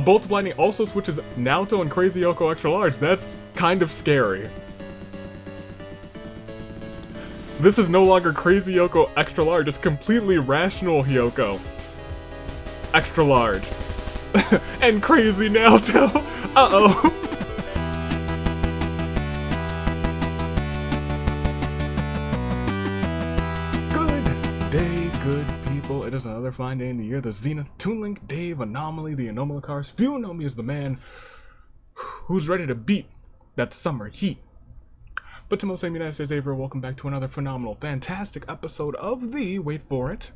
A bolt of lightning also switches Naoto and Crazy Hiyoko extra large. That's kind of scary. This is no longer Crazy Hiyoko extra large, it's completely rational Hiyoko extra large. And Crazy Naoto. Uh-oh. Good day, good people. It is another fine day in the year. The Zenith, Toon Link, Dave, Anomaly, the Anomaly Cars. Few know me as the man who's ready to beat that summer heat. But to most of the United States, Avery, welcome back to another phenomenal, fantastic episode of the, wait for it,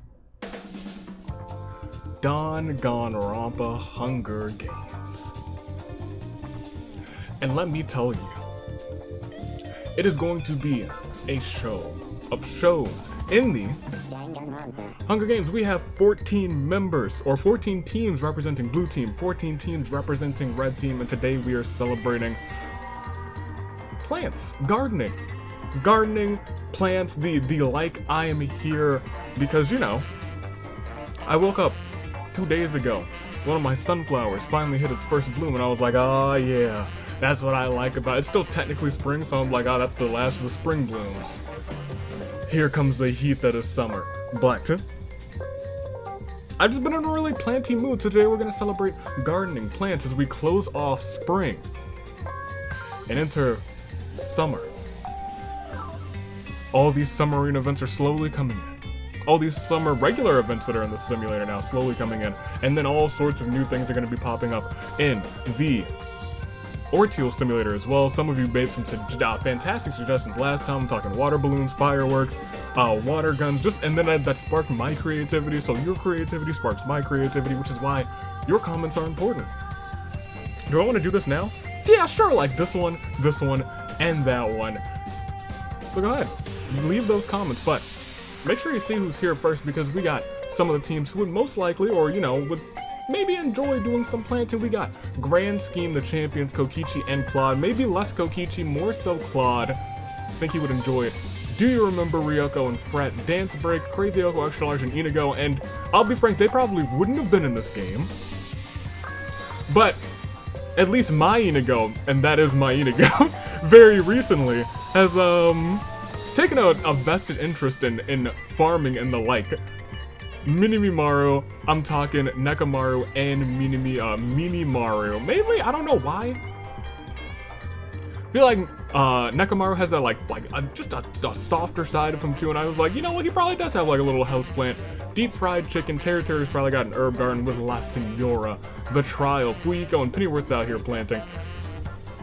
Danganronpa Hunger Games. And let me tell you, it is going to be a show of shows. In the Hunger Games, we have 14 members, or 14 teams representing blue team, 14 teams representing red team, and today we are celebrating plants, gardening, plants, the like. I am here because, you know, I woke up 2 days ago, one of my sunflowers finally hit its first bloom, and I was like, oh yeah, that's what I like about it. It's still technically spring, so I'm like, oh, that's the last of the spring blooms. Here comes the heat that is summer. But I've just been in a really planty mood. Today we're gonna celebrate gardening, plants, as we close off spring and enter summer. All these summer arena events are slowly coming in. All these summer regular events that are in the simulator now slowly coming in. And then all sorts of new things are going to be popping up in the Orteal simulator as well. Some of you made some fantastic suggestions last time. I'm talking water balloons, fireworks, water guns, and then that sparked my creativity. So your creativity sparks my creativity, which is why your comments are important. Do I want to do this now? Yeah, sure, like this one, and that one. So go ahead, leave those comments, but make sure you see who's here first, because we got some of the teams who would most likely, or you know, would maybe enjoy doing some planting. We got Grand Scheme, the champions, Kokichi and Claude. Maybe less Kokichi, more so Claude. I think he would enjoy it. Do you remember Hiyoko and Fret, Dance Break, Crazy Hiyoko, Extra Large, and Inigo? And I'll be frank, they probably wouldn't have been in this game, but at least my Inigo, and that is my Inigo, very recently has taken a vested interest in farming and the like. Minimimaru, I'm talking Nekamaru and Mimimaru. Maybe, I don't know why. I feel like Nekamaru has that just a softer side of him too, and I was like, you know what, he probably does have like a little houseplant. Deep fried chicken, Territory's probably got an herb garden with La Senora, the Trial, Fuyiko, and Pennyworth's out here planting.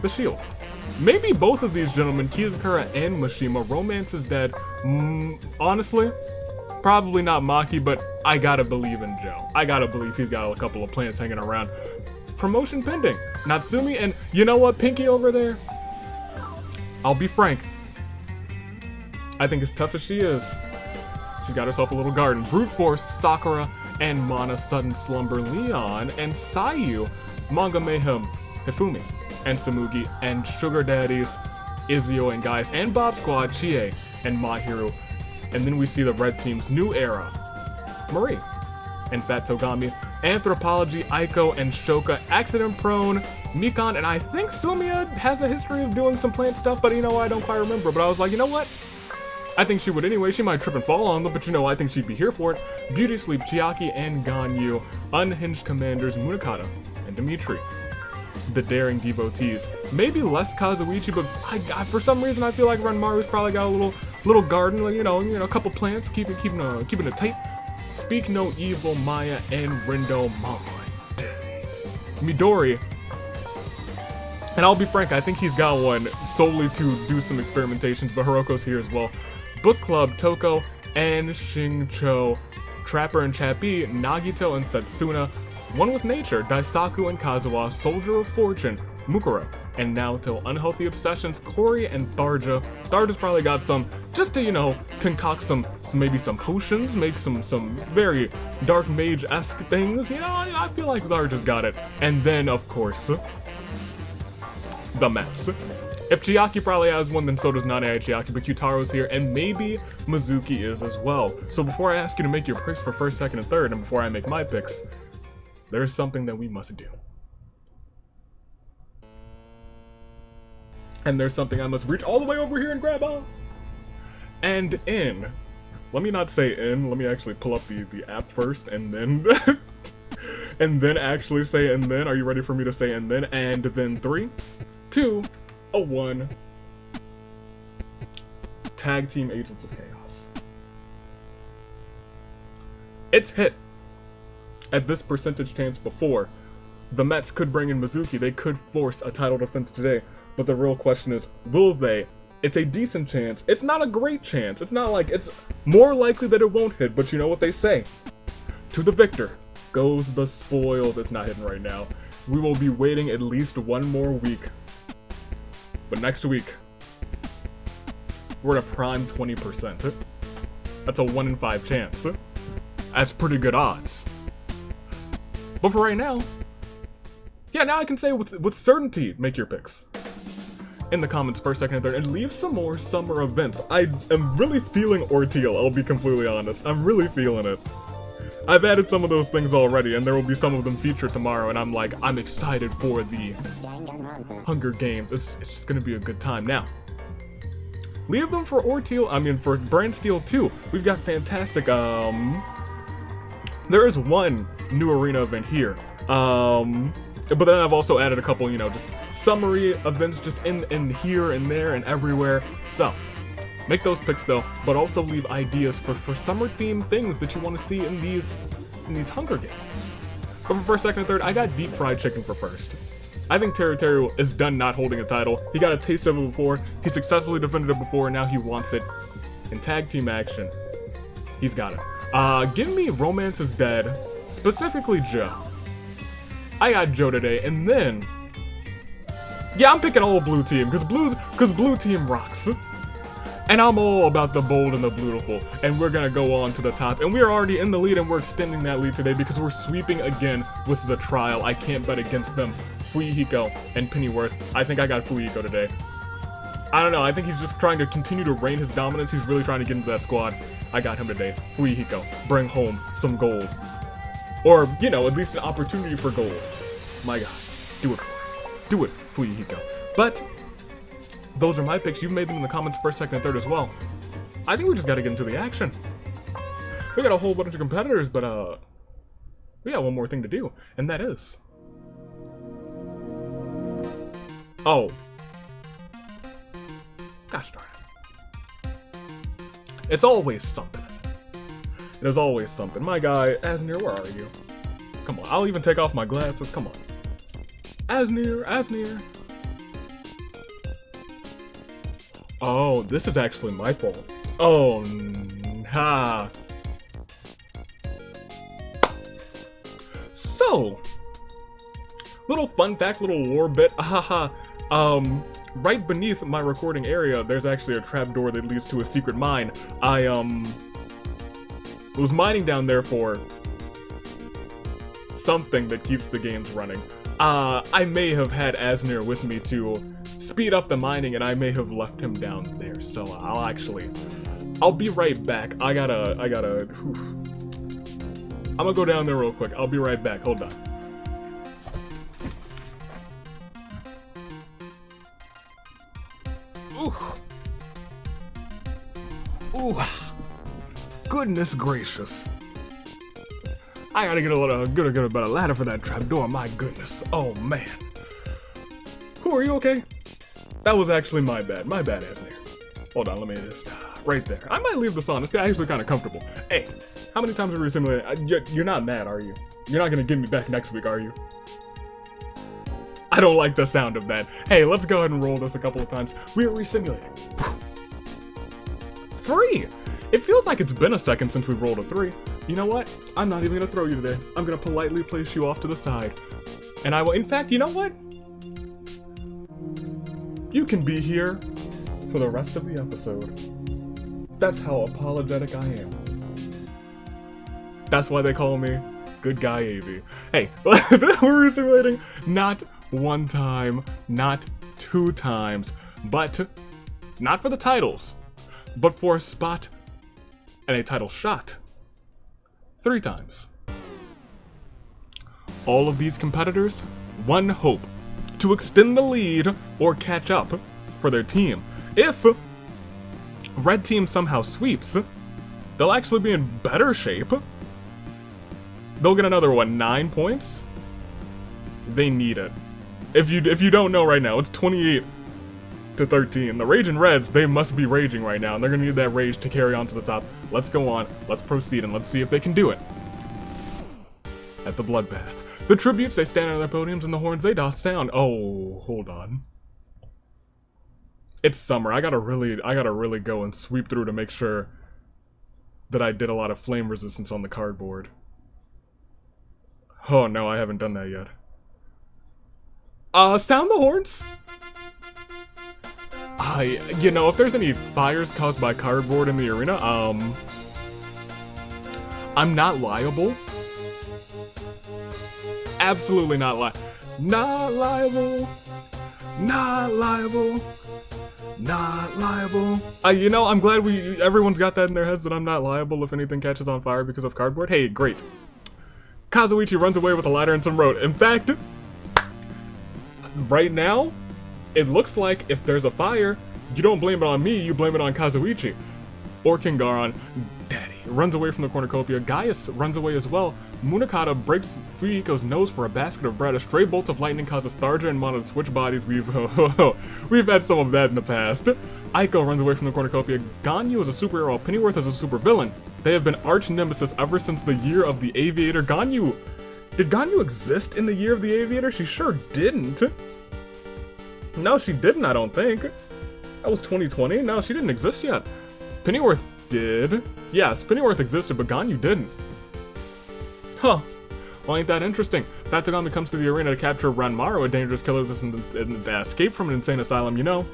The Shield. Maybe both of these gentlemen, Kizakura and Mishima. Romance is dead. Honestly, probably not Maki, but I gotta believe in Joe. I gotta believe he's got a couple of plants hanging around. Promotion pending. Natsumi, and you know what, Pinky over there? I'll be frank, I think as tough as she is, she's got herself a little garden. Brute Force, Sakura, and Mana, Sudden Slumber, Leon, and Sayu, Manga Mayhem, Hifumi, and Samugi, and Sugar Daddies, Izio and Guys, and Bob Squad, Chie, and Mahiru. And then we see the red team's new era, Marie, and Fat Togami, Anthropology, Aiko, and Shoka, Accident Prone, Mikan, and I think Sumia has a history of doing some plant stuff, but you know, I don't quite remember. But I was like, you know what? I think she would anyway. She might trip and fall on them, but you know, I think she'd be here for it. Beauty Sleep, Chiaki, and Ganyu, Unhinged Commanders, Munakata, and Dimitri. The Daring Devotees. Maybe less Kazuichi, but for some reason I feel like Renmaru's probably got a little garden, like, you know, a couple plants, keeping it tight. Speak No Evil, Maya, and Rindo Mind. Midori. And I'll be frank, I think he's got one solely to do some experimentations, but Hiroko's here as well. Book Club, Toko, and Shincho. Trapper and Chappie, Nagito and Setsuna. One with Nature, Daisaku and Kazuha. Soldier of Fortune, Mukuro. And Naoto, Unhealthy Obsessions, Cory, and Tharja. Tharja's probably got some, just to, you know, concoct maybe some potions, make some very dark mage-esque things. You know, I feel like Tharja's got it. And then, of course, the Mets. If Chiaki probably has one, then so does Nane Chiaki, but Kyutaro's here, and maybe Mizuki is as well. So before I ask you to make your picks for first, second, and third, and before I make my picks, there's something that we must do. And there's something I must reach all the way over here and grab on. And in. Let me not say in. Let me actually pull up the app first and then... and then actually say and then. Are you ready for me to say and then? And then 3, 2, 1. Tag Team Agents of Chaos. It's hit. At this percentage chance before, the Mets could bring in Mizuki. They could force a title defense today. But the real question is, will they? It's a decent chance. It's not a great chance. It's not like, it's more likely that it won't hit. But you know what they say? To the victor goes the spoils. It's not hitting right now. We will be waiting at least one more week. But next week, we're at a prime 20%. That's a 1 in 5 chance. That's pretty good odds. But for right now, yeah, now I can say with certainty, make your picks in the comments first, second, and third, and leave some more summer events. I am really feeling Ordeal, I'll be completely honest. I'm really feeling it. I've added some of those things already, and there will be some of them featured tomorrow, and I'm excited for the Hunger Games. It's just gonna be a good time. Now, leave them for Ordeal, for Brand Steel 2. We've got fantastic, there is one new arena event here. But then I've also added a couple, just summary events just in here and there and everywhere. So, make those picks though, but also leave ideas for summer themed things that you want to see in these Hunger Games. But for first, second, and third, I got deep fried chicken for first. I think Terry is done not holding a title. He got a taste of it before, he successfully defended it before, and now he wants it in tag team action. He's got it. Give me Romance is Dead, specifically Joe. I got Joe today, and then... yeah, I'm picking all blue team, because blue team rocks. And I'm all about the bold and the beautiful, and we're gonna go on to the top. And we are already in the lead, and we're extending that lead today because we're sweeping again with the trial. I can't bet against them. Hiyoko and Pennyworth. I think I got Hiyoko today. I don't know, I think he's just trying to continue to reign his dominance. He's really trying to get into that squad. I got him today. Hiyoko. Bring home some gold. Or, at least an opportunity for gold. My God. Do it for us. Do it, Hiyoko. But, those are my picks. You've made them in the comments first, second, and third as well. I think we just gotta get into the action. We got a whole bunch of competitors, but, we got one more thing to do. And that is... oh. Gosh darn it. It's always something, isn't it? There's always something. My guy, Asnir, where are you? Come on, I'll even take off my glasses. Come on. Asnir. Oh, this is actually my fault. Oh, ha. So, little fun fact, little lore bit. Right beneath my recording area, there's actually a trapdoor that leads to a secret mine. I was mining down there for something that keeps the games running. I may have had Asnir with me to speed up the mining, and I may have left him down there. So I'll be right back. I'm gonna go down there real quick. I'll be right back. Hold on. Ooh. Goodness gracious. I gotta get a better ladder for that trapdoor, my goodness. Oh man. Who are you okay? That was actually my bad. My bad, Asnir. Hold on, let me just... right there. I might leave this on. It's actually kind of comfortable. Hey, how many times have we simulated? You're not mad, are you? You're not gonna get me back next week, are you? I don't like the sound of that. Hey, let's go ahead and roll this a couple of times. We are resimulating. 3! It feels like it's been a second since we rolled a 3. You know what? I'm not even gonna throw you today. I'm gonna politely place you off to the side. And I will, in fact, you know what? You can be here for the rest of the episode. That's how apologetic I am. That's why they call me Good Guy AV. Hey, we're simulating not one time, not 2 times, but not for the titles, but for a spot and a title shot 3 times. All of these competitors, one hope: to extend the lead or catch up for their team. If red team somehow sweeps, they'll actually be in better shape. They'll get another, what, 9 points? They need it. If you don't know right now, it's 28 to 13. The Raging Reds, they must be raging right now, and they're gonna need that rage to carry on to the top. Let's go on, let's proceed, and let's see if they can do it. At the bloodbath. The tributes, they stand on their podiums, and the horns, they doth sound. Oh, hold on. It's summer. I gotta really go and sweep through to make sure that I did a lot of flame resistance on the cardboard. Oh no, I haven't done that yet. Sound the horns. You know, if there's any fires caused by cardboard in the arena, I'm not liable. Absolutely not liable. Not liable. Not liable. Not liable. You know, I'm glad everyone's got that in their heads that I'm not liable if anything catches on fire because of cardboard. Hey, great. Kazuichi runs away with a ladder and some rope. In fact, right now, it looks like if there's a fire, you don't blame it on me, you blame it on Kazuichi. Or Kingaron. Daddy runs away from the cornucopia. Gaius runs away as well. Munakata breaks Fuyiko's nose for a basket of bread. A stray bolt of lightning causes Tharja and Mana to switch bodies. We've had some of that in the past. Aiko runs away from the cornucopia. Ganyu is a superhero, while Pennyworth is a supervillain. They have been arch nemesis ever since the year of the Aviator. Did Ganyu exist in the year of the Aviator? She sure didn't. No, she didn't, I don't think. That was 2020. No, she didn't exist yet. Pennyworth did. Yes, Pennyworth existed, but Ganyu didn't. Huh. Well, ain't that interesting? Fatagami comes to the arena to capture Ranmaru, a dangerous killer that's escaped from an insane asylum, you know.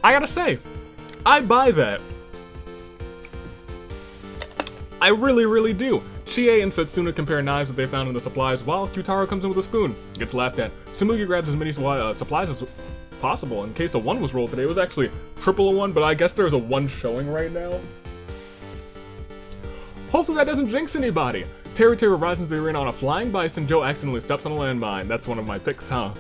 I gotta say, I buy that. I really, really do. Chie and Setsuna compare knives that they found in the supplies, while Kyutaro comes in with a spoon. Gets laughed at. Samugi grabs as many supplies as possible. In case a 1 was rolled today, it was actually triple a 1, but I guess there's a 1 showing right now. Hopefully that doesn't jinx anybody. Teru rides into the arena on a flying bison. Joe accidentally steps on a landmine. That's one of my picks, huh?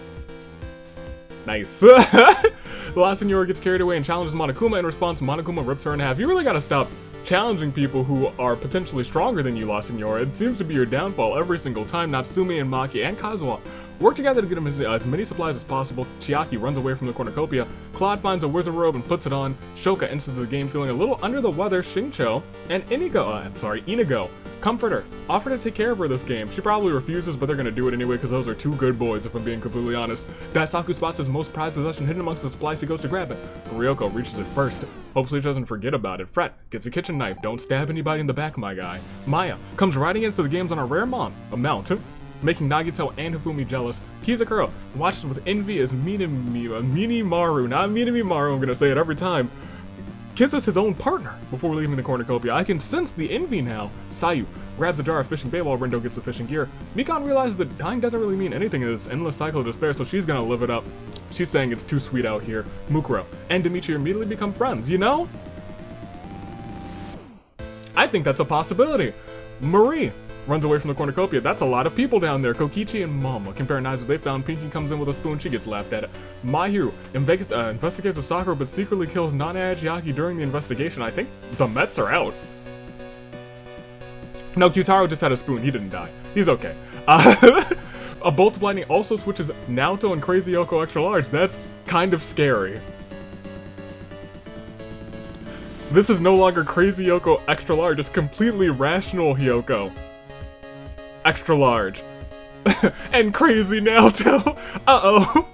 Nice. The last Senora gets carried away and challenges Monokuma. In response, Monokuma rips her in half. You really gotta stop challenging people who are potentially stronger than you, La Senora. It seems to be your downfall every single time. Natsume and Maki and Kazuha work together to get him as many supplies as possible. Chiaki runs away from the cornucopia. Claude finds a wizard robe and puts it on. Shoka enters the game feeling a little under the weather. Shincho and Inigo comfort her, offer to take care of her this game. She probably refuses, but they're gonna do it anyway because those are 2 good boys, if I'm being completely honest. Daisaku spots his most prized possession hidden amongst the supplies. He goes to grab it. Ryoko reaches it first. Hopefully she doesn't forget about it. Fret gets a kitchen knife. Don't stab anybody in the back, my guy. Maya comes riding into the games on a rare mount, making Nagito and Hifumi jealous. Kizakuro watches with envy as Minimaru, not Minamimaru, I'm gonna say it every time, kisses his own partner before leaving the cornucopia. I can sense the envy now. Sayu grabs a jar of fishing bait while Rindo gets the fishing gear. Mikan realizes that dying doesn't really mean anything in this endless cycle of despair, so she's gonna live it up. She's saying it's too sweet out here. Mukuro and Dimitri immediately become friends, you know? I think that's a possibility. Marie runs away from the cornucopia. That's a lot of people down there. Kokichi and Mama compare knives that they found. Pinky comes in with a spoon. She gets laughed at. Mahiru investigates the Sakura but secretly kills Nana Ajiaki during the investigation. I think the Mets are out. No, Kyutaro just had a spoon. He didn't die. He's okay. A bolt of lightning also switches Naoto and Crazy Hiyoko extra large. That's kind of scary. This is no longer Crazy Hiyoko extra large. It's completely rational Hiyoko extra large. And Crazy Naoto. Uh-oh.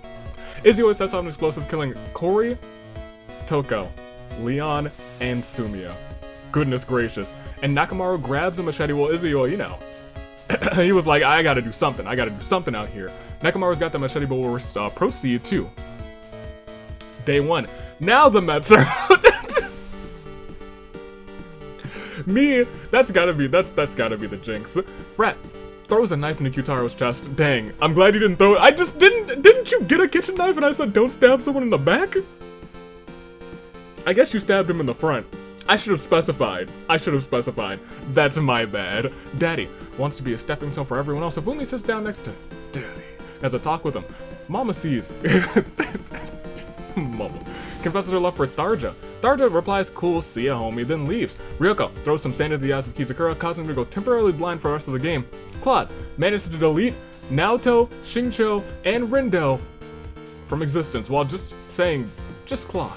Izzy sets off an explosive, killing Kori, Toko, Leon, and Sumiya. Goodness gracious. And Nakamaru grabs a machete. Well, Izzy, you know, he was like, I gotta do something out here. Nakamaru's got the machete, but we'll proceed to day 1. Now the Mets are out. That's gotta be the jinx. Fret throws a knife into Kyutaro's chest. Dang, I'm glad you didn't throw it. Didn't you get a kitchen knife and I said don't stab someone in the back? I guess you stabbed him in the front. I should have specified. That's my bad. Daddy wants to be a stepping stone for everyone else. Hifumi sits down next to Daddy as a talk with him. Mama sees. Mama confesses her love for Tharja. Tharja replies, cool, see ya homie, then leaves. Hiyoko throws some sand into the eyes of Kizakura, causing him to go temporarily blind for the rest of the game. Claude manages to delete Naoto, Shincho, and Rindo from existence while just saying, just Claude.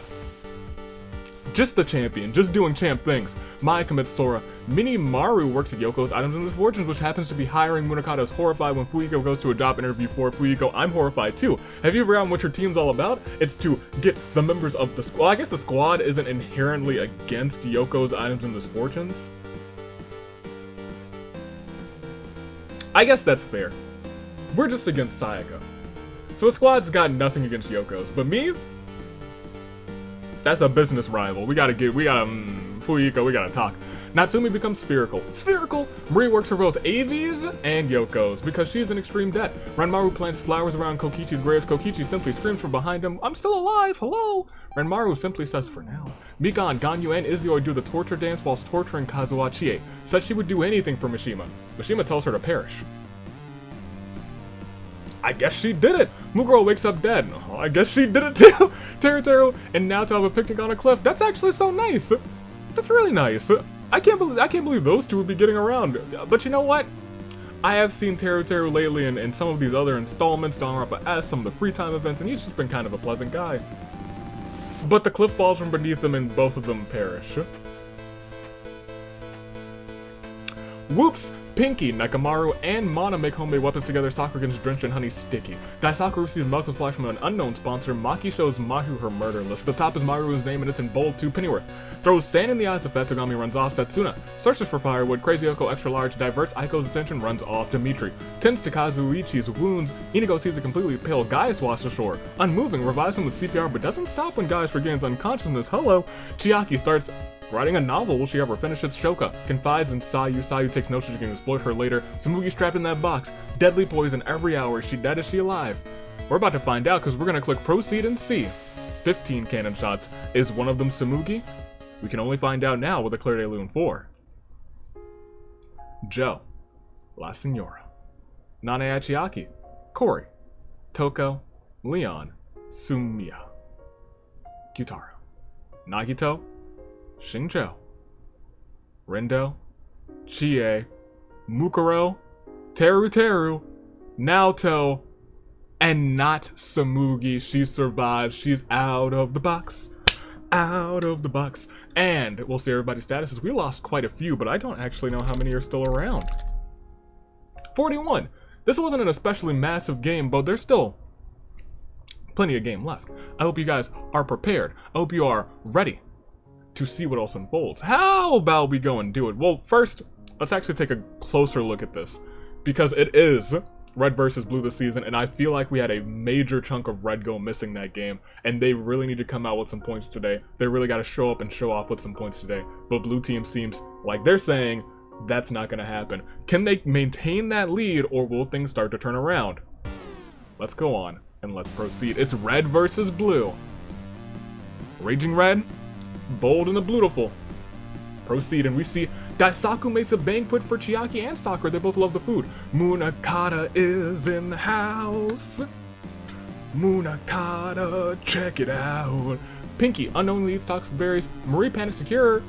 Just the champion, just doing champ things. Maya commits Sora. Mini Maru works at Yoko's Items and Misfortunes, which happens to be hiring. Munakata is horrified when Fuyiko goes to a job interview for Fuyiko. I'm horrified too. Have you ever forgotten what your team's all about? It's to get the members of the squad. Well, I guess the squad isn't inherently against Yoko's Items and Misfortunes. I guess that's fair. We're just against Sayaka. So the squad's got nothing against Yoko's, but me? That's a business rival. Fuyiko, we gotta talk. Natsumi becomes spherical. Spherical! Marie works for both Avi's and Yoko's because she's in extreme debt. Renmaru plants flowers around Kokichi's graves. Kokichi simply screams from behind him, I'm still alive, hello! Renmaru simply says, for now. Mika and Ganyu and Izuyoi do the torture dance whilst torturing Kazuha Chie. Says she would do anything for Mishima. Mishima tells her to perish. I guess she did it! Muguro wakes up dead. Oh, I guess she did it too! Teru and Naoto have a picnic on a cliff. That's actually so nice! That's really nice. I can't believe those two would be getting around. But you know what? I have seen Teru lately in some of these other installments, Danganronpa S, some of the free time events, and he's just been kind of a pleasant guy. But the cliff falls from beneath them and both of them perish. Whoops! Pinky, Nekamaru, and Mana make homemade weapons together. Sakura gets drenched in honey sticky. Daisaku receives milk splash from an unknown sponsor. Maki shows Mahu her murder list. The top is Maru's name and it's in bold too. Pennyworth throws sand in the eyes of Fetsugami, runs off. Setsuna searches for firewood. Crazy Yoko extra large diverts Aiko's attention, runs off. Dimitri tends to Kazuichi's wounds. Inigo sees a completely pale Gaius wash ashore. Unmoving revives him with CPR but doesn't stop when Gaius regains unconsciousness. Hello. Chiaki starts writing a novel. Will she ever finish it? Shoka confides in Sayu. Sayu takes notes she can exploit her later. Samugi's trapped in that box. Deadly poison every hour. Is she dead? Is she alive? We're about to find out because we're going to click proceed and see. 15 cannon shots. Is one of them Samugi? We can only find out now with a Claire de Lune 4. Joe. La Senora. Nane Achiaki. Cory. Toko. Leon. Sumiya. Gyutaro. Nagito. Shinjo, Rindo, Chie, Mukuro, Teru, Naoto, and not Samugi. She survives. She's out of the box. Out of the box. And we'll see everybody's statuses. We lost quite a few, but I don't actually know how many are still around. 41. This wasn't an especially massive game, but there's still plenty of game left. I hope you guys are prepared. I hope you are ready to see what else unfolds. How about we go and do it? Well, first, let's actually take a closer look at this, because it is Red versus Blue this season, and I feel like we had a major chunk of Red go missing that game, and they really need to come out with some points today. They really got to show up and show off with some points today, but Blue team seems like they're saying that's not going to happen. Can they maintain that lead, or will things start to turn around? Let's go on, and let's proceed. It's Red versus Blue. Raging Red, bold and the beautiful. Proceed, and we see Daisaku makes a banquet for Chiaki and Sakura. They both love the food. Munakata is in the house. Munakata, check it out. Pinky unknowingly eats toxic berries. Marie panics to cure her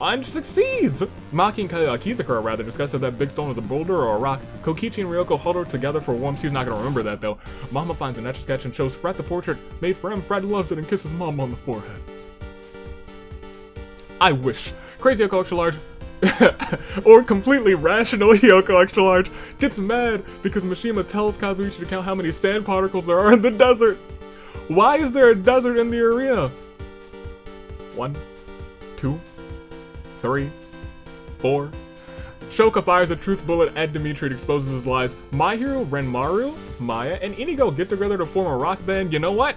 and succeeds. Maki and Kizakura rather discuss if that big stone is a boulder or a rock. Kokichi and Hiyoko huddle together for warmth. She's not gonna remember that though. Mama finds an etch a sketch and shows Fred the portrait made for him. Fred loves it and kisses Mom on the forehead. I wish. Crazy Hiyoko extra large, or completely rational Hiyoko extra large, gets mad because Mishima tells Kazuichi to count how many sand particles there are in the desert. Why is there a desert in the arena? 1, 2, 3, 4. Shoka fires a truth bullet at Dimitri and exposes his lies. My hero, Renmaru, Maya, and Inigo get together to form a rock band. You know what?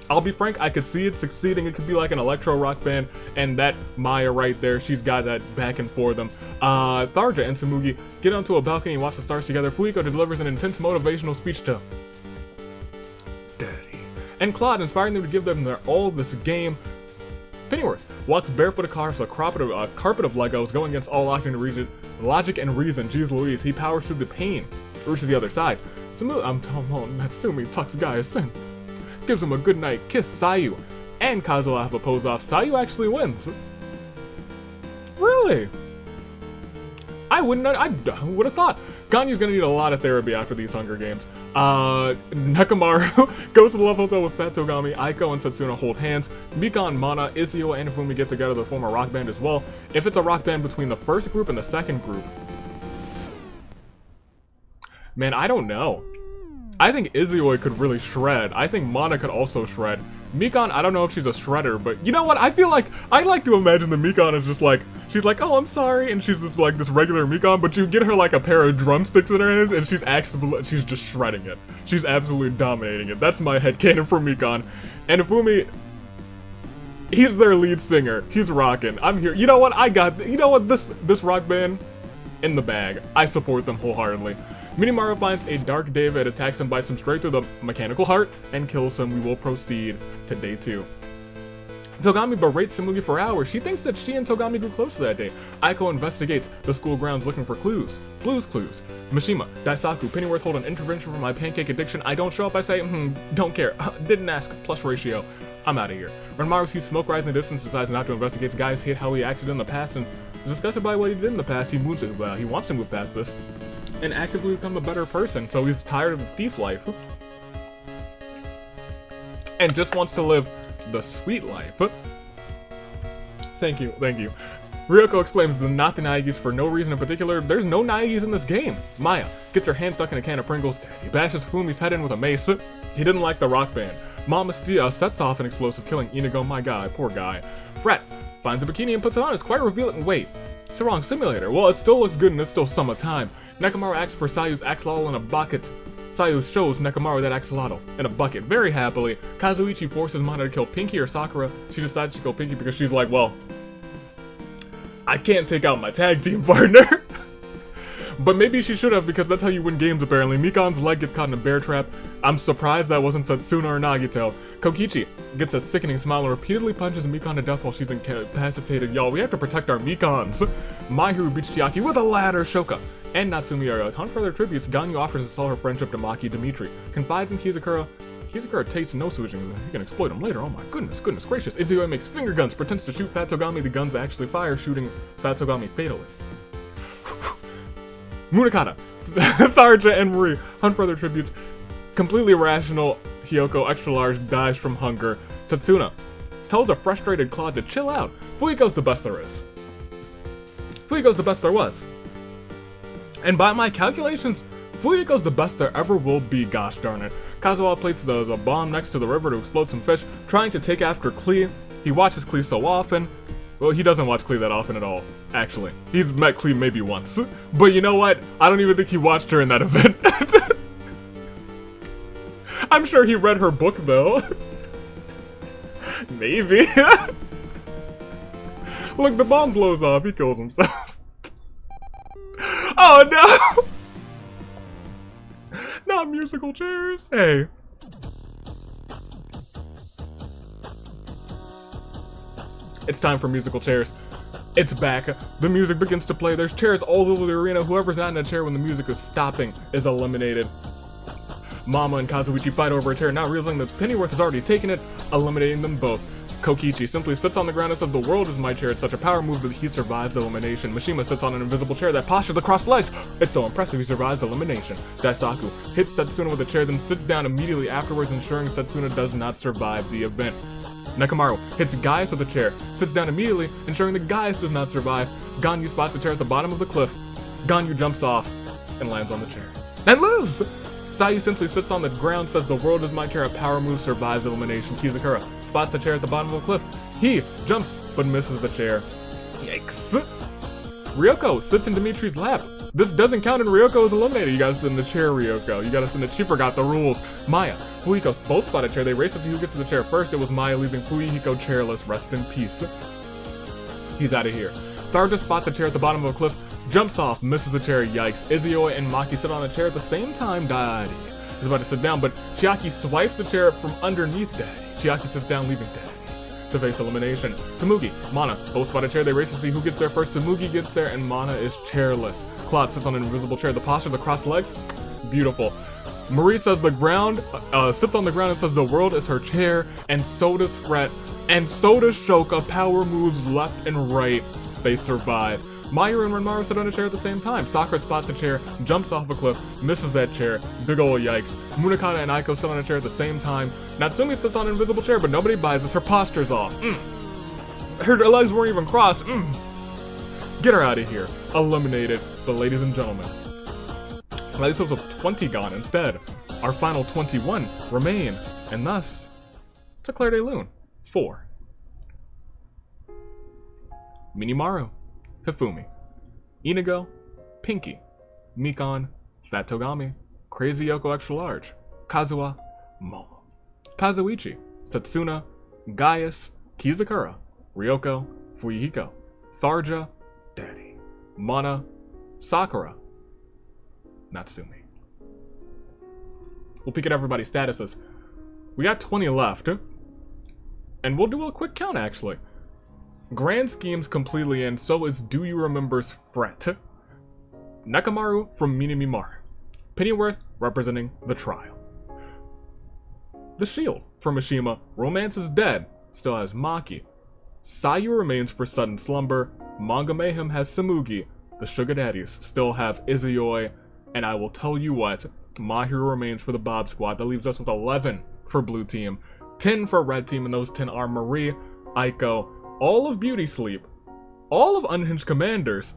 I'll be frank, I could see it succeeding. It could be like an electro rock band, and that Maya right there, she's got that backing for them. Tharja and Samugi get onto a balcony and watch the stars together. Fuyiko delivers an intense motivational speech to Daddy. And Claude, inspiring them to give them their all this game. Pennyworth walks barefoot across a carpet of Legos, going against all logic and reason. Jeez Louise, he powers through the pain, reaches the other side. Natsumi tucks Gaius in, gives him a goodnight kiss. Sayu and Kazuha have a pose off. Sayu actually wins. Really? I would have thought. Ganyu's gonna need a lot of therapy after these Hunger Games. Nekomaru goes to the love hotel with Fat Togami. Aiko and Setsuna hold hands. Mika and Mana, Izio, and Ifumi get together to form a rock band as well. If it's a rock band between the first group and the second group, man, I don't know. I think Izio could really shred. I think Mana could also shred. Mikan, I don't know if she's a shredder, but you know what? I feel like, I like to imagine that Mikan is just like, she's like, oh, I'm sorry, and she's just like this regular Mikan, but you get her like a pair of drumsticks in her hands, and she's just shredding it. She's absolutely dominating it. That's my headcanon for Mikan. And Ifumi, he's their lead singer. He's rocking. I'm here. You know what? You know what? This rock band, in the bag. I support them wholeheartedly. Minimaru finds a Dark David, attacks him, bites him straight through the mechanical heart, and kills him. We will proceed to day 2. Togami berates Tsumugi for hours. She thinks that she and Togami grew closer that day. Aiko investigates the school grounds looking for clues. Blues clues. Mishima, Daisaku, Pennyworth hold an intervention for my pancake addiction. I don't show up, I say, don't care. Didn't ask, plus ratio. I'm out of here. Renmaru sees smoke rise in the distance, decides not to investigate. Guys hate how he acted in the past and is disgusted by what he did in the past. He wants to move past this and actively become a better person, so he's tired of the thief life and just wants to live the sweet life. Thank you. Ryoko exclaims not the Naegis for no reason in particular. There's no Naegis in this game. Maya gets her hand stuck in a can of Pringles. He bashes Fumi's head in with a mace. He didn't like the rock band. Mama sets off an explosive, killing Inigo. My guy, poor guy. Fret finds a bikini and puts it on. It's quite revealing. Wait, it's the wrong simulator. Well, it still looks good and it's still summertime. Nekomaru asks for Sayu's axolotl in a bucket. Sayu shows Nekomaru that axolotl in a bucket very happily. Kazuichi forces Mana to kill Pinky or Sakura. She decides to kill Pinky because she's like, well, I can't take out my tag team partner. But maybe she should have, because that's how you win games apparently. Mikan's leg gets caught in a bear trap. I'm surprised that wasn't Setsuna or Nagito. Kokichi gets a sickening smile and repeatedly punches Mikan to death while she's incapacitated. Y'all, we have to protect our Mikans. Mahiru beats Chiaki with a ladder. Shoka and Natsumi are a hunt for their tributes. Ganyu offers to sell her friendship to Maki. Dimitri confides in Kizakura. Kizakura tastes no switching. He can exploit him later. Oh my goodness gracious. Izue makes finger guns, pretends to shoot Fat Togami. The guns actually fire, shooting Fat Togami fatally. Munakata, Tharja, and Marie hunt for their tributes. Completely irrational Hiyoko, extra large, dies from hunger. Setsuna tells a frustrated Claude to chill out. Fuyuko's the best there is. Fuyuko's the best there was. And by my calculations, Fuyuko's the best there ever will be, gosh darn it. Kazuha places the bomb next to the river to explode some fish, trying to take after Klee. He watches Klee so often. Well, he doesn't watch Klee that often at all, actually. He's met Klee maybe once. But you know what? I don't even think he watched her in that event. I'm sure he read her book, though. Maybe. Look, the bomb blows off. He kills himself. Oh, no! Not musical chairs. Hey. It's time for musical chairs. It's back. The music begins to play. There's chairs all over the arena. Whoever's not in a chair when the music is stopping is eliminated. Mama and Kazuichi fight over a chair, not realizing that Pennyworth has already taken it, eliminating them both. Kokichi simply sits on the ground and says, the world is my chair. It's such a power move that he survives elimination. Mishima sits on an invisible chair that postures across legs. It's so impressive he survives elimination. Daisaku hits Setsuna with a chair, then sits down immediately afterwards, ensuring Setsuna does not survive the event. Nekomaru hits Gaius with a chair, sits down immediately, ensuring that Gaius does not survive. Ganyu spots a chair at the bottom of the cliff. Ganyu jumps off and lands on the chair and lives! Sayu simply sits on the ground, says the world is my chair, a power move, survives elimination. Kizakura spots a chair at the bottom of the cliff. He jumps, but misses the chair. Yikes. Ryoko sits in Dimitri's lap. This doesn't count and Ryoko is eliminated. You gotta sit in the chair, Ryoko. You gotta sit in the... She forgot the rules. Maya, Fuyuhiko both spot a chair. They race to see who gets to the chair first. It was Maya, leaving Fuyuhiko chairless. Rest in peace. He's out of here. Tharja spots a chair at the bottom of a cliff, jumps off, misses the chair. Yikes. Izio and Maki sit on a chair at the same time. Daddy is about to sit down, but Chiaki swipes the chair from underneath Daddy. Chiaki sits down, leaving Daddy to face elimination. Tsumugi, Mana both spot a chair. They race to see who gets there first. Tsumugi gets there and Mana is chairless. Claude sits on an invisible chair. The posture of the crossed legs, beautiful. Marie says the ground, sits on the ground and says the world is her chair, and so does Fret, and so does Shoka. Power moves left and right. They survive. Mahiru and Renmaru sit on a chair at the same time. Sakura spots a chair, jumps off a cliff, misses that chair. Big ol' yikes. Munakata and Aiko sit on a chair at the same time. Natsumi sits on an invisible chair, but nobody buys this. Her posture's off. Her legs weren't even crossed. Get her out of here. Eliminated. But ladies and gentlemen, these of 20 gone instead. Our final 21 remain, and thus, it's a Claire de Lune. 4. Minimaru, Hifumi, Inigo, Pinky, Mikon, Fat Togami, Crazy Yoko Extra Large, Kazuha, Momo, Kazuichi, Setsuna, Gaius, Kizakura, Ryoko, Fuyuhiko, Tharja, Daddy, Mana, Sakura, Natsumi. We'll peek at everybody's statuses. We got 20 left, and we'll do a quick count actually. Grand Scheme's completely in, so is Do You Remember's Fret. Nekamaru from Minamimaru. Pennyworth representing the trial. The Shield from Mishima. Romance is dead, still has Maki. Sayu remains for Sudden Slumber. Manga Mayhem has Samugi. The Sugar Daddies still have Izuyoi. And I will tell you what, Mahiru remains for the Bob Squad. That leaves us with 11 for Blue Team, 10 for Red Team, and those 10 are Marie, Aiko, all of Beauty Sleep, all of Unhinged Commanders,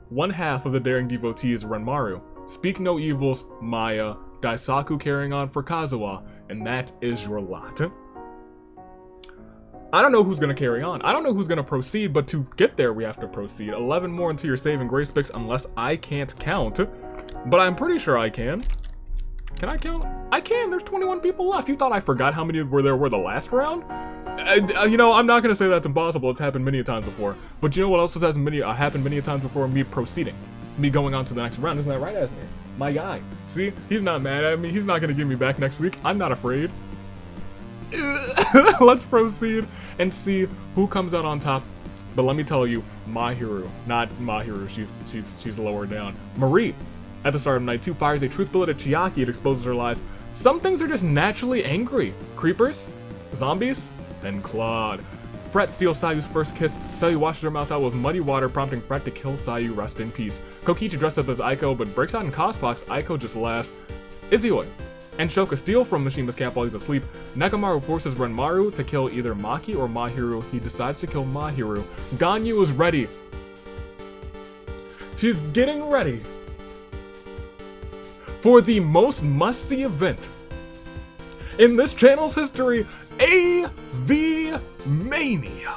one half of the Daring Devotees, Renmaru, Speak No Evils, Maya, Daisaku carrying on for Kazuha, and that is your lot. I don't know who's going to carry on. I don't know who's going to proceed, but to get there, we have to proceed. 11 more into your saving grace picks, unless I can't count. But I'm pretty sure I can. Can I count? I can. There's 21 people left. You thought I forgot how many were the last round? You know, I'm not going to say that's impossible. It's happened many times before. But you know what else has happened many times before? Me proceeding. Me going on to the next round. Isn't that right, Asmir? My guy. See? He's not mad at me. He's not going to give me back next week. I'm not afraid. Let's proceed and see who comes out on top. But let me tell you, Mahiru, not Mahiru, she's lower down. Marie, at the start of night 2, fires a truth bullet at Chiaki. It exposes her lies. Some things are just naturally angry. Creepers, zombies, and Claude. Fret steals Sayu's first kiss. Sayu washes her mouth out with muddy water, prompting Fret to kill Sayu. Rest in peace. Kokichi dressed up as Aiko, but breaks out in cosbox. Aiko just laughs. Izuyoi and Shoka steal from Mishima's camp while he's asleep. Nekamaru forces Renmaru to kill either Maki or Mahiru. He decides to kill Mahiru. Ganyu is ready. She's getting ready for the most must-see event in this channel's history, AV Mania.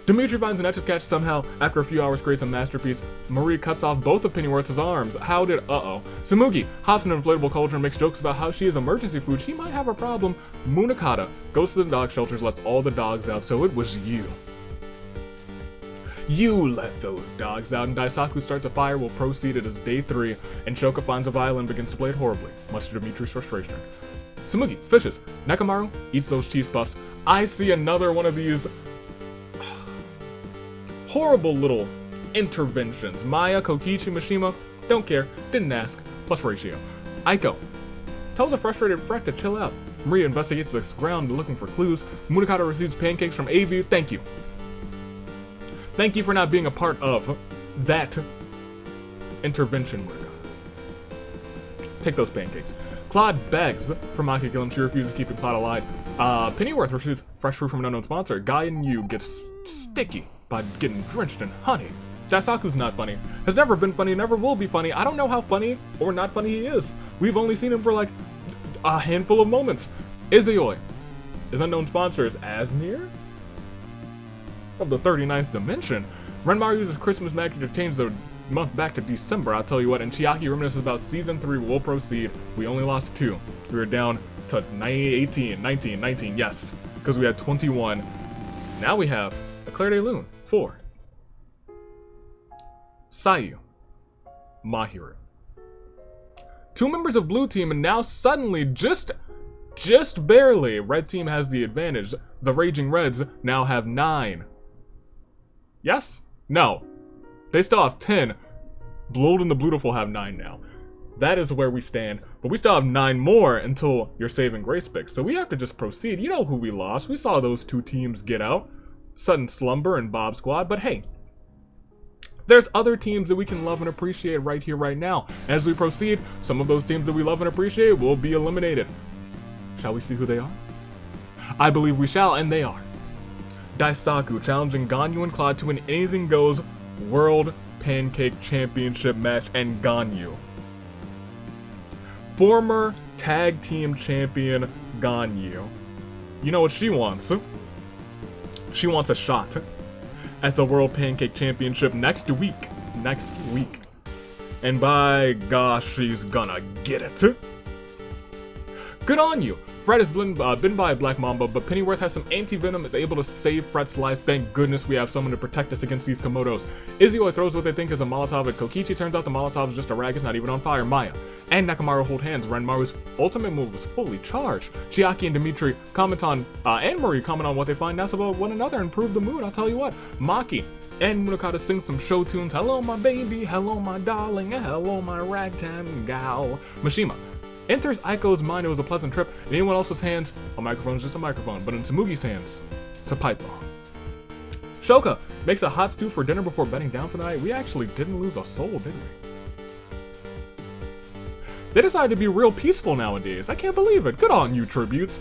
Dimitri finds an Etch-a-Sketch somehow. After a few hours creates a masterpiece. Marie cuts off both of Pennyworth's arms. How did... Samugi hops in an inflatable cauldron and makes jokes about how she is emergency food. She might have a problem. Munakata goes to the dog shelters, lets all the dogs out. So it was you. You let those dogs out, and Daisaku starts a fire. Will proceed. It is day 3, and Shoka finds a violin and begins to play it horribly, much to Dimitri's frustration. Samugi fishes. Nekamaru eats those cheese puffs. I see another one of these horrible little interventions. Maya, Kokichi, Mishima, don't care, didn't ask, plus ratio. Aiko tells a frustrated Fret to chill out. Maria investigates the ground looking for clues. Munakata receives pancakes from AV. Thank you. Thank you for not being a part of that intervention, Munakata. Take those pancakes. Claude begs for Maki to kill him. She refuses, keeping Claude alive. Pennyworth receives fresh fruit from an unknown sponsor. Guy and Yu gets sticky by getting drenched in honey. Daisaku's not funny. Has never been funny, never will be funny. I don't know how funny or not funny he is. We've only seen him for like a handful of moments. Izuyoi. His unknown sponsor is Asmir of the 39th dimension. Renmaru uses Christmas magic to change the month back to December. I'll tell you what, and Chiaki reminisces about season 3. We'll proceed. We only lost 2. We were down to 19, yes, because we had 21. Now we have a Claire de Lune. 4. Sayu. Mahiru. 2 members of Blue Team, and now suddenly, just barely, Red Team has the advantage. The Raging Reds now have 9. Yes? No. They still have 10. Blood and the Beautiful have 9 now. That is where we stand, but we still have 9 more until your saving grace picks, so we have to just proceed. You know who we lost. We saw those 2 teams get out, Sudden Slumber and Bob Squad, but hey, there's other teams that we can love and appreciate right here, right now. As we proceed, some of those teams that we love and appreciate will be eliminated. Shall we see who they are? I believe we shall, and they are Daisaku challenging Ganyu and Claude to an Anything Goes World Pancake Championship match, and Ganyu, former tag team champion Ganyu. You know what she wants? She wants a shot at the World Pancake Championship next week. And by gosh, she's gonna get it. Good on you. Fred is bitten by a black mamba, but Pennyworth has some anti-venom, is able to save Fred's life. Thank goodness we have someone to protect us against these Komodos. Izio throws what they think is a Molotov at Kokichi. Turns out the Molotov is just a rag, it's not even on fire. Maya and Nakamaru hold hands. Renmaru's ultimate move was fully charged. Chiaki and Dimitri comment on, and Marie comment on what they find nice about one another and improve the mood. I'll tell you what, Maki and Munakata sing some show tunes. Hello my baby, hello my darling, hello my ragtime gal. Mishima enters Aiko's mind. It was a pleasant trip. In anyone else's hands, a microphone is just a microphone, but in Tsumugi's hands, it's a pipe bomb. Shoka makes a hot stew for dinner before bedding down for the night. We actually didn't lose a soul, did we? They decided to be real peaceful nowadays. I can't believe it. Good on you, tributes.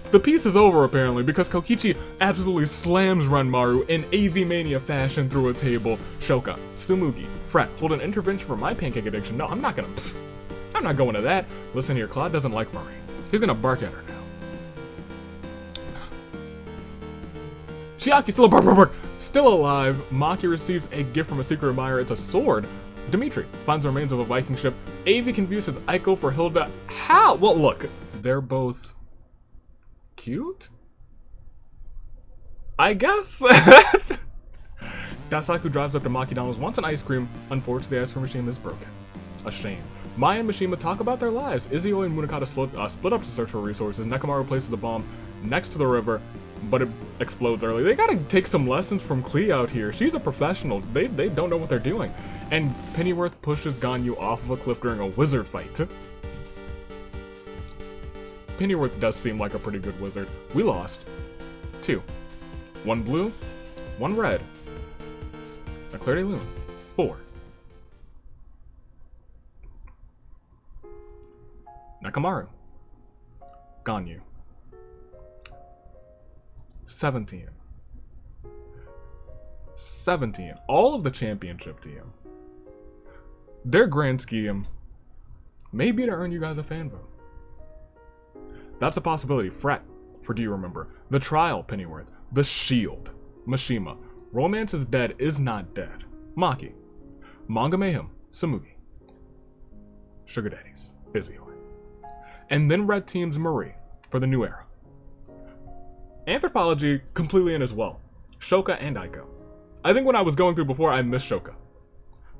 The piece is over, apparently, because Kokichi absolutely slams Renmaru in AV Mania fashion through a table. Shoka, Tsumugi, Fret, hold an intervention for my pancake addiction. No, I'm not going to that. Listen here, Claude doesn't like Marie. He's gonna bark at her now. Chiaki still alive. Maki receives a gift from a secret admirer. It's a sword. Dimitri finds the remains of a Viking ship. Avi confuses Aiko for Hilda. How? Well, look, they're both cute, I guess. Daisaku drives up to Makidano's, wants an ice cream. Unfortunately, the ice cream machine is broken. A shame. Maya and Mishima talk about their lives. Izio and Munakata split up to search for resources. Nekamaru places the bomb next to the river, but it explodes early. They gotta take some lessons from Klee out here. She's a professional. They don't know what they're doing. And Pennyworth pushes Ganyu off of a cliff during a wizard fight. Pennyworth does seem like a pretty good wizard. We lost 2. 1 blue, 1 red. A Claire de Lune. 4. Nakamaru. Ganyu. 17. All of the championship team. Their grand scheme may be to earn you guys a fan vote. That's a possibility. Fret, for Do You Remember? The Trial, Pennyworth. The Shield, Mishima. Romance is Dead is Not Dead, Maki. Manga Mayhem, Tsumugi. Sugar Daddies, Izio. And then Red Team's Marie for the new era. Anthropology completely in as well. Shoka and Aiko. I think when I was going through before, I missed Shoka,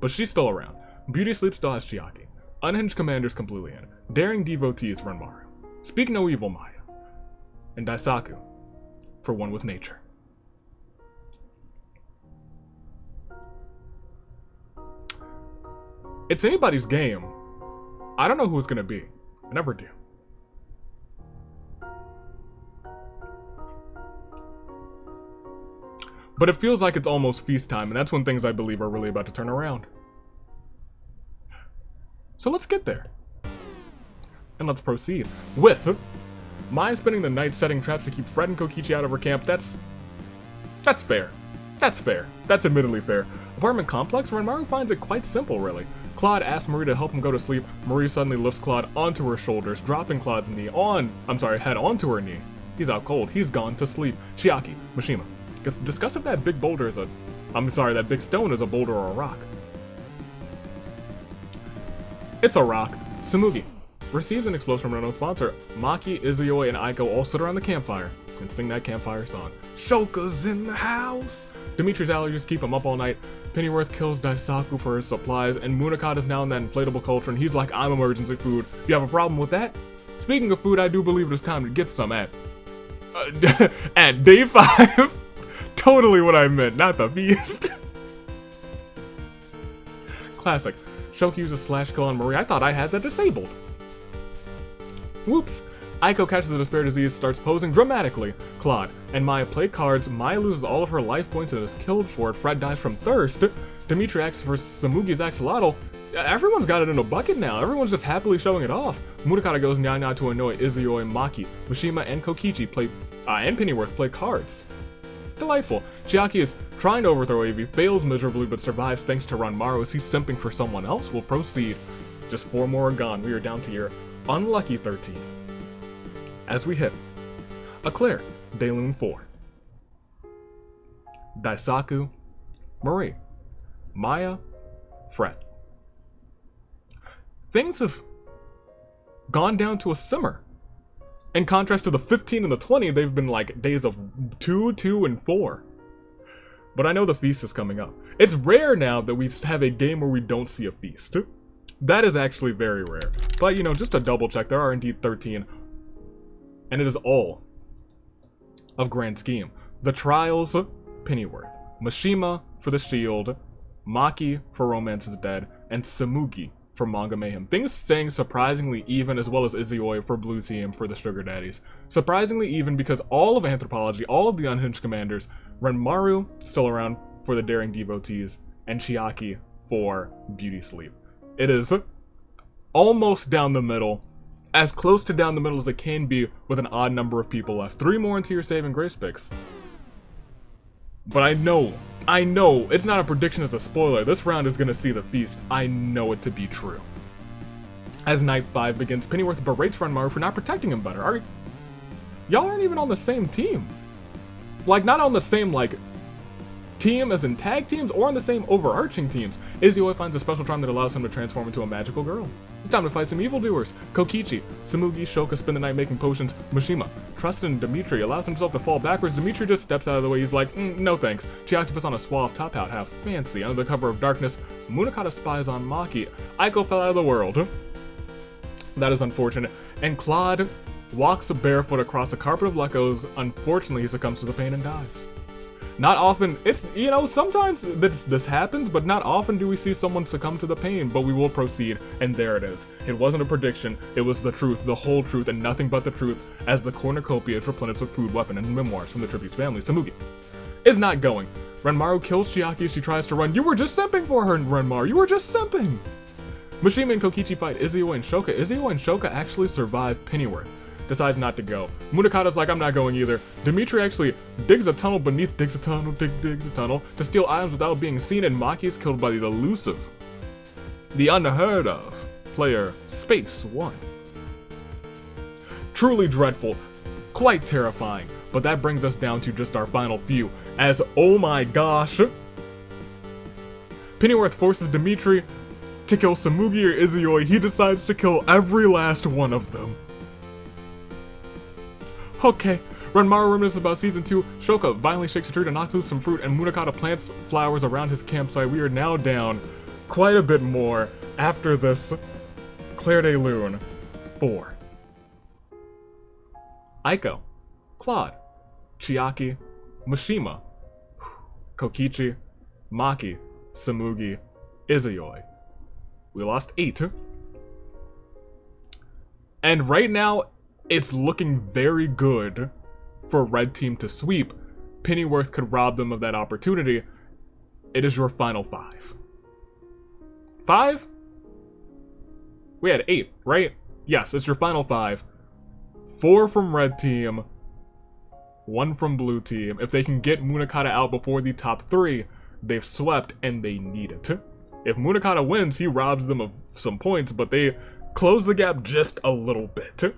but she's still around. Beauty Sleep still has Chiaki. Unhinged Commander's completely in. Daring Devotees Renmaru. Speak No Evil Maya. And Daisaku for One with Nature. It's anybody's game. I don't know who it's gonna be. I never do. But it feels like it's almost feast time, and that's when things I believe are really about to turn around. So let's get there. And let's proceed with Maya spending the night setting traps to keep Fred and Kokichi out of her camp. That's fair. That's fair. That's admittedly fair. Apartment complex, Renmaru finds it quite simple, really. Claude asks Marie to help him go to sleep. Marie suddenly lifts Claude onto her shoulders, dropping Claude's head onto her knee. He's out cold. He's gone to sleep. Chiaki, Mishima. Discuss if that big boulder is that big stone is a boulder or a rock. It's a rock. Tsumugi receives an explosion from an unknown sponsor. Maki, Izio, and Aiko all sit around the campfire and sing that campfire song. Shoka's in the house! Dimitri's allergies keep him up all night. Pennyworth kills Daisaku for his supplies, and Munakata's now in that inflatable culture, and he's like, I'm emergency food. You have a problem with that? Speaking of food, I do believe it is time to get some at day 5. Totally what I meant, not the feast. Classic. Shoka uses slash kill on Marie. I thought I had that disabled. Whoops. Hiyoko catches the Despair Disease, starts posing dramatically. Claude and Maya play cards. Maya loses all of her life points and is killed for it. Fred dies from thirst. Dimitri acts for Samugi's axolotl. Everyone's got it in a bucket now. Everyone's just happily showing it off. Munakata goes nya to annoy Izuyoi, Maki. Mishima and Kokichi play, and Pennyworth play cards. Delightful. Chiaki is trying to overthrow Avi, fails miserably but survives thanks to Ranmaru as he's simping for someone else. We'll proceed. Just 4 more are gone. We are down to your unlucky 13. As we hit Eclair, Daylune 4, Daisaku, Marie, Maya, Fred. Things have gone down to a simmer. In contrast to the 15 and the 20, they've been like days of 2, 2, and 4. But I know the feast is coming up. It's rare now that we have a game where we don't see a feast. That is actually very rare. But you know, just to double check, there are indeed 13. And it is all of Grand Scheme. The Trials, Pennyworth. Mishima for the Shield. Maki for Romance is Dead. And Samugi for Manga Mayhem. Things staying surprisingly even, as well as Izuyoi for Blue Team for the Sugar Daddies. Surprisingly even because all of Anthropology, all of the Unhinged Commanders, Renmaru still around for the Daring Devotees, and Chiaki for Beauty Sleep. It is almost down the middle. As close to down the middle as it can be with an odd number of people left. 3 more into your Saving Grace picks. But I know, it's not a prediction, it's a spoiler. This round is gonna see the feast. I know it to be true. As Night 5 begins, Pennyworth berates Renmaru for not protecting him better. Y'all aren't even on the same team. Like, not on the same, like, team as in tag teams, or on the same overarching teams. Izuyoi finds a special charm that allows him to transform into a magical girl. It's time to fight some evildoers. Kokichi, Samugi, Shoka spend the night making potions. Mishima, trusted in Dimitri, allows himself to fall backwards. Dimitri just steps out of the way. He's like, no thanks. Chiaki puts on a suave top hat, half fancy. Under the cover of darkness, Munakata spies on Maki. Hiyoko fell out of the world. That is unfortunate. And Claude walks barefoot across a carpet of Lekos. Unfortunately, he succumbs to the pain and dies. Not often, it's, you know, sometimes this happens, but not often do we see someone succumb to the pain, but we will proceed, and there it is. It wasn't a prediction, it was the truth, the whole truth, and nothing but the truth, as the cornucopia is replenished with food, weapon, and memoirs from the tribute's family. Samugi is not going. Renmaru kills Chiaki as she tries to run. You were just simping for her, Renmaru, you were just simping! Mishima and Kokichi fight Izuyoi and Shoka. Izuyoi and Shoka actually survive Pennyworth. Decides not to go. Munakata's like, I'm not going either. Dimitri actually digs a tunnel beneath, digs a tunnel to steal items without being seen, and Maki is killed by the elusive, the unheard of player Space One. Truly dreadful, quite terrifying, but that brings us down to just our final few, as oh my gosh, Pennyworth forces Dimitri to kill Samugi or Izuyoi. He decides to kill every last one of them. Okay, Renmaru reminisces about Season 2, Shoka violently shakes a tree to knock loose some fruit, and Munakata plants flowers around his campsite. We are now down quite a bit more after this Claire de Lune 4. Hiyoko, Claude, Chiaki, Mishima, Kokichi, Maki, Samugi, Izuyoi. We lost 8. And right now, it's looking very good for Red Team to sweep. Pennyworth could rob them of that opportunity. It is your final 5. 5? We had 8, right? Yes, it's your final 5. 4 from Red Team, 1 from Blue Team. If they can get Munakata out before the top 3, they've swept and they need it. If Munakata wins, he robs them of some points, but they close the gap just a little bit.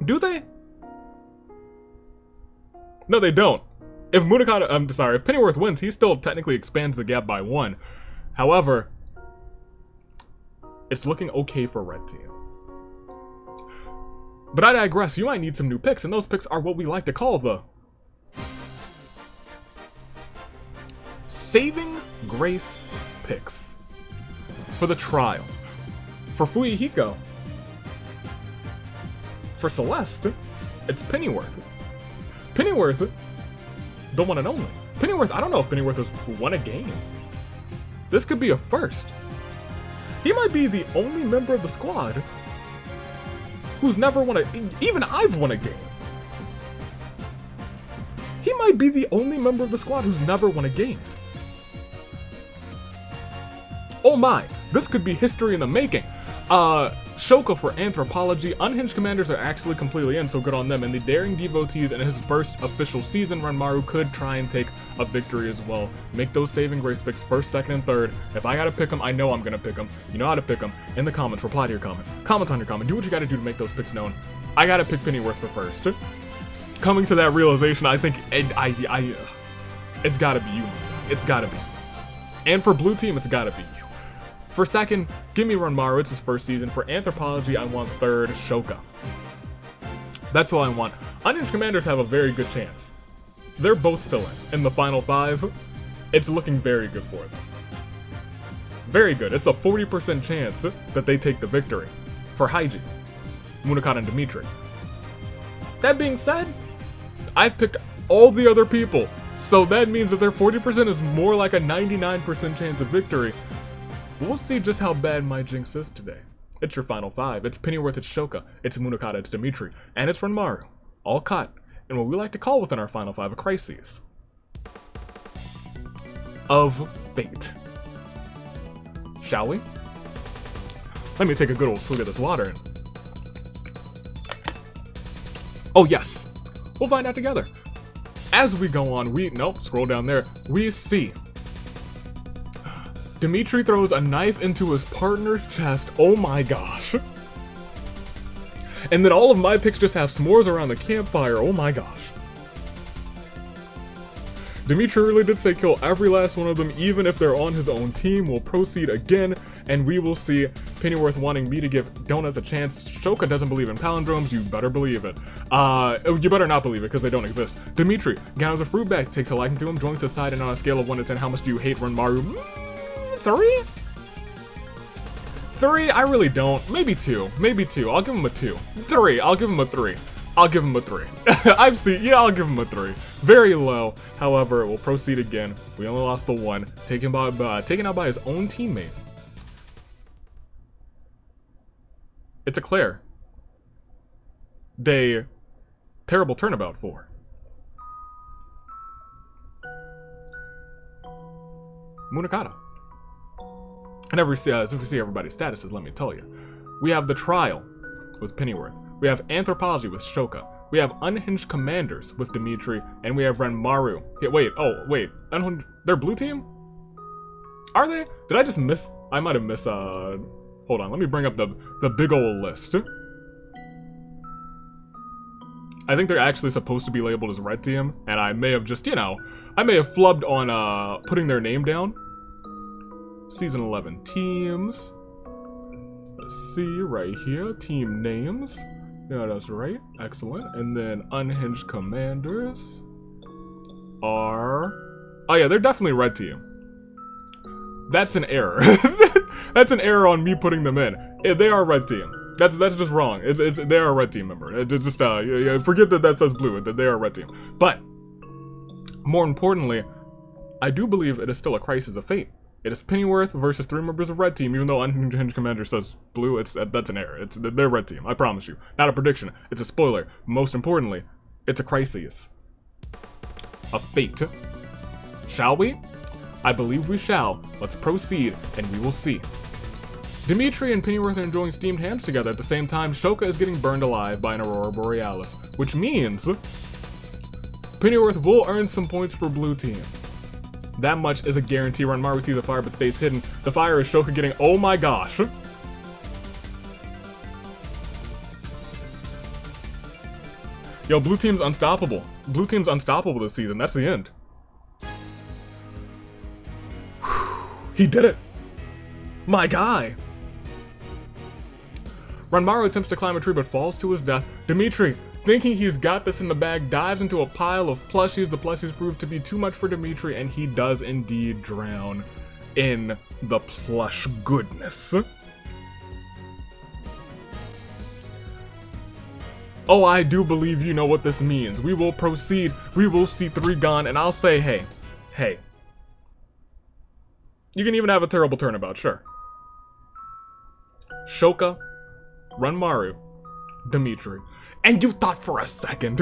Do they? No, they don't. If if Pennyworth wins, he still technically expands the gap by 1. However, it's looking okay for Red Team. But I digress, you might need some new picks, and those picks are what we like to call the Saving Grace picks. For the Trial. For Fuyuhiko. For Celeste, it's Pennyworth. Pennyworth, the one and only. Pennyworth, I don't know if Pennyworth has won a game. This could be a first. He might be the only member of the squad who's never won a... Even I've won a game. He might be the only member of the squad who's never won a game. Oh my, this could be history in the making. Hiyoko for Anthropology. Unhinged Commanders are actually completely in, so good on them. And the Daring Devotees in his first official season, Ranmaru could try and take a victory as well. Make those saving grace picks first, second, and third. If I gotta pick them, I know I'm gonna pick them. You know how to pick them. In the comments, reply to your comment. Comment on your comment. Do what you gotta do to make those picks known. I gotta pick Pennyworth for first. Coming to that realization, I think it's gotta be you. It's gotta be. And for blue team, it's gotta be you. For second, give me Ranmaru, it's his first season. For Anthropology, I want third, Hiyoko. That's who I want. Unhinged Commanders have a very good chance. They're both still in the final 5. It's looking very good for them. Very good. It's a 40% chance that they take the victory. For Hygie, Munakata, and Dimitri. That being said, I've picked all the other people, so that means that their 40% is more like a 99% chance of victory. We'll see just how bad my jinx is today. It's your final 5. It's Pennyworth, it's Hiyoko, it's Munakata, it's Dimitri, and it's Ranmaru. All caught in what we like to call within our final 5 a crises of fate. Shall we? Let me take a good old swig of this water. Oh yes, we'll find out together. As we go on, scroll down there, we see Dimitri throws a knife into his partner's chest. Oh my gosh. And then all of my picks just have s'mores around the campfire. Oh my gosh. Dimitri really did say kill every last one of them, even if they're on his own team. We'll proceed again, and we will see Pennyworth wanting me to give donuts a chance. Hiyoko doesn't believe in palindromes. You better believe it. You better not believe it, because they don't exist. Dimitri gathers a fruit bag, takes a liking to him, joins his side, and on a scale of 1 to 10, how much do you hate Ranmaru? 3? 3? I really don't. Maybe 2. Maybe 2. I'll give him a 2. 3. I'll give him a 3. I'll give him a 3. I've seen. Yeah, I'll give him a 3. Very low. However, we'll proceed again. We only lost the 1. Taken out by his own teammate. It's a Claire. Terrible turnabout for. Munakata. And as we see everybody's statuses, let me tell you. We have the trial with Pennyworth. We have Anthropology with Hiyoko. We have Unhinged Commanders with Dimitri. And we have Ranmaru. Wait. They're blue team? Are they? Did I just miss? I might have missed, hold on, let me bring up the big ol' list. I think they're actually supposed to be labeled as red team. And I may have just, I may have flubbed on, putting their name down. Season 11 teams. Let's see right here. Team names. Yeah, that's right. Excellent. And then Unhinged Commanders are... Oh yeah, they're definitely red team. That's an error. That's an error on me putting them in. They are red team. That's just wrong. They are a red team member. It's just forget that says blue. They are a red team. But more importantly, I do believe it is still a crisis of fate. It is Pennyworth versus 3 members of red team, even though Unhinged Commander says blue. That's an error. They're red team. I promise you. Not a prediction. It's a spoiler. Most importantly, it's a crisis of fate. Shall we? I believe we shall. Let's proceed, and we will see. Dimitri and Pennyworth are enjoying steamed hams together. At the same time, Hiyoko is getting burned alive by an Aurora Borealis, which means Pennyworth will earn some points for blue team. That much is a guarantee. Ranmaru sees the fire but stays hidden. The fire is Hiyoko getting... Oh my gosh. Yo, blue team's unstoppable. Blue team's unstoppable this season. That's the end. He did it. My guy. Ranmaru attempts to climb a tree but falls to his death. Dimitri, thinking he's got this in the bag, dives into a pile of plushies. The plushies prove to be too much for Dimitri, and he does indeed drown in the plush goodness. Oh, I do believe you know what this means. We will proceed. We will see 3 gone, and I'll say, hey. You can even have a terrible turnabout, sure. Shoka, Ranmaru, Dimitri. And you thought for a second,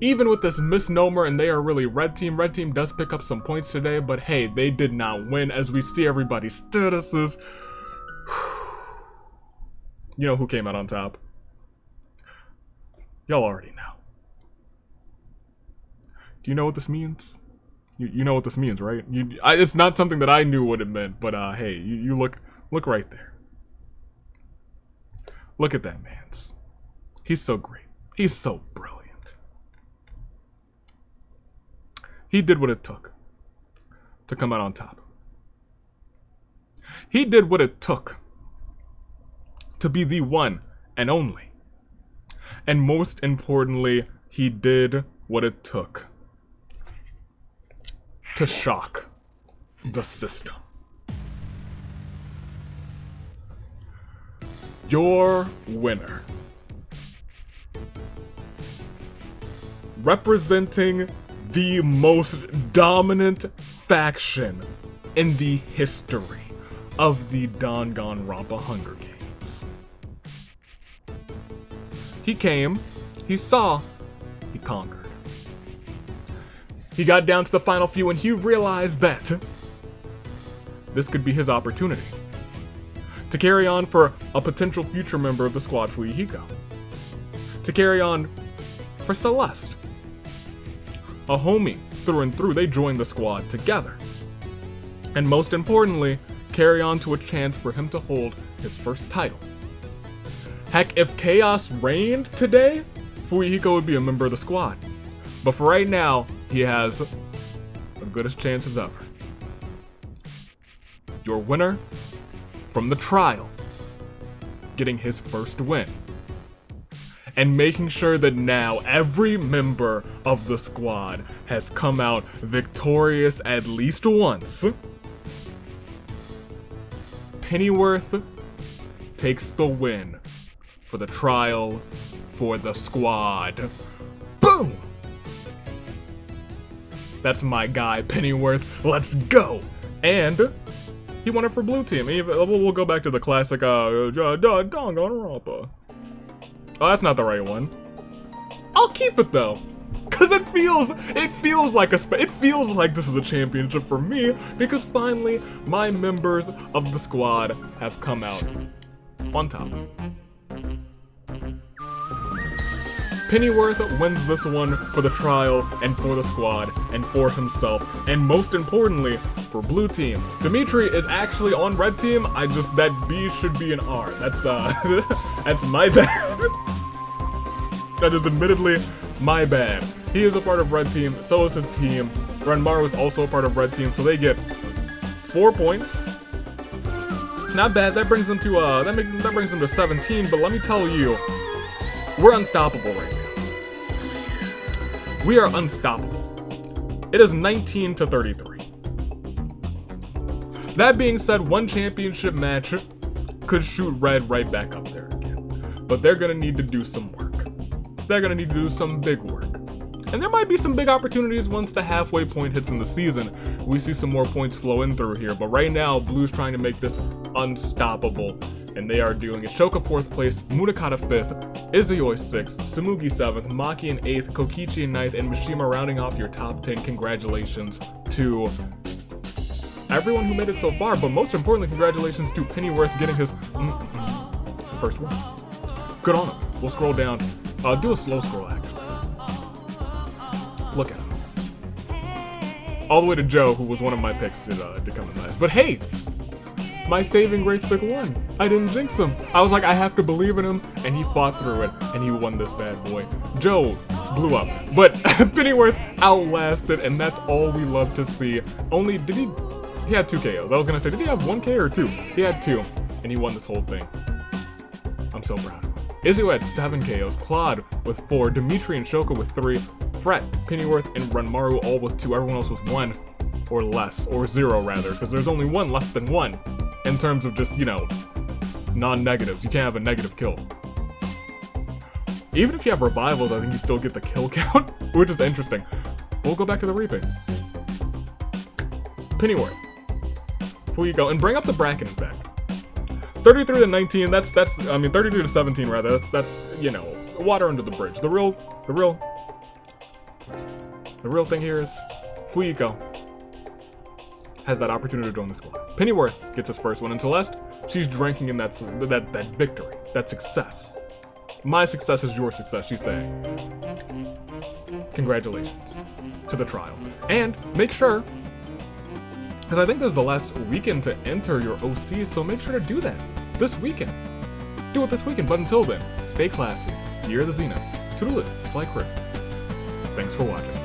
even with this misnomer and they are really Red Team does pick up some points today, but hey, they did not win as we see everybody's statuses. You know who came out on top? Y'all already know. Do you know what this means? You know what this means, right? It's not something that I knew what it meant, but hey, you look right there. Look at that man's. He's so great. He's so brilliant. He did what it took to come out on top. He did what it took to be the one and only. And most importantly, he did what it took to shock the system. Your winner, representing the most dominant faction in the history of the Danganronpa Hunger Games. He came, he saw, he conquered. He got down to the final few and he realized that this could be his opportunity to carry on for a potential future member of the squad for Hiyoko. To carry on for Celeste. A homie through and through, they joined the squad together. And most importantly, carry on to a chance for him to hold his first title. Heck, if Chaos reigned today, Fuyuhiko would be a member of the squad. But for right now, he has the goodest chance as ever. Your winner from the trial, getting his first win. And making sure that now every member of the squad has come out victorious at least once. Pennyworth takes the win for the trial for the squad. Boom! That's my guy, Pennyworth. Let's go! And he won it for Blue Team. We'll go back to the classic Danganronpa. Oh, that's not the right one. I'll keep it though, cause it feels like this is a championship for me, because finally my members of the squad have come out on top. Pennyworth wins this one for the trial and for the squad and for himself, and most importantly, for Blue Team. Dimitri is actually on Red Team. That B should be an R. That's that's my bad. That is admittedly my bad. He is a part of Red Team, so is his team. Ranmaru is also a part of Red Team, so they get 4 points. Not bad. That brings them to that brings them to 17. But let me tell you, we're unstoppable right now. We are unstoppable. It is 19-33. That being said, one championship match could shoot Red right back up there again. But they're gonna need to do some work. They're gonna need to do some big work. And there might be some big opportunities once the halfway point hits in the season. We see some more points flow in through here. But right now, Blue's trying to make this unstoppable. And they are doing it. Shoka 4th place, Munakata 5th, Izuyoi 6th, Tsumugi 7th, Maki in 8th, Kokichi in 9th, and Mishima rounding off your top 10. Congratulations to everyone who made it so far, but most importantly, congratulations to Pennyworth getting his first win. Good on him. We'll scroll down. Do a slow scroll, actually. Look at him. All the way to Joe, who was one of my picks to come in last. But hey! My saving grace pick won. I didn't jinx him. I was like, I have to believe in him, and he fought through it, and he won this bad boy. Joe blew up, but Pennyworth outlasted, and that's all we love to see. He had 2 KOs. I was gonna say, did he have 1 KO or 2? He had 2, and he won this whole thing. I'm so proud of him. Izzy had 7 KOs, Claude with 4, Dimitri and Shoka with 3, Fret, Pennyworth, and Ranmaru all with 2, everyone else with 1 or less, or 0 rather, because there's only one less than 1. In terms of just, non-negatives. You can't have a negative kill. Even if you have revivals, I think you still get the kill count, which is interesting. We'll go back to the reaping. Pennyworth. Before you go, and bring up the bracket, in fact. 33 to 19, I mean 32 to 17 rather, that's you know, water under the bridge. The real thing here is Hiyoko has that opportunity to join the squad. Pennyworth gets his first one, and Celeste, she's drinking in that victory, that success. My success is your success, she's saying. Congratulations to the trial. And make sure, because I think this is the last weekend to enter your OC, so make sure to do that this weekend. Do it this weekend, but until then, stay classy. You're the Zenith. Toodaloo, fly crew. Thanks for watching.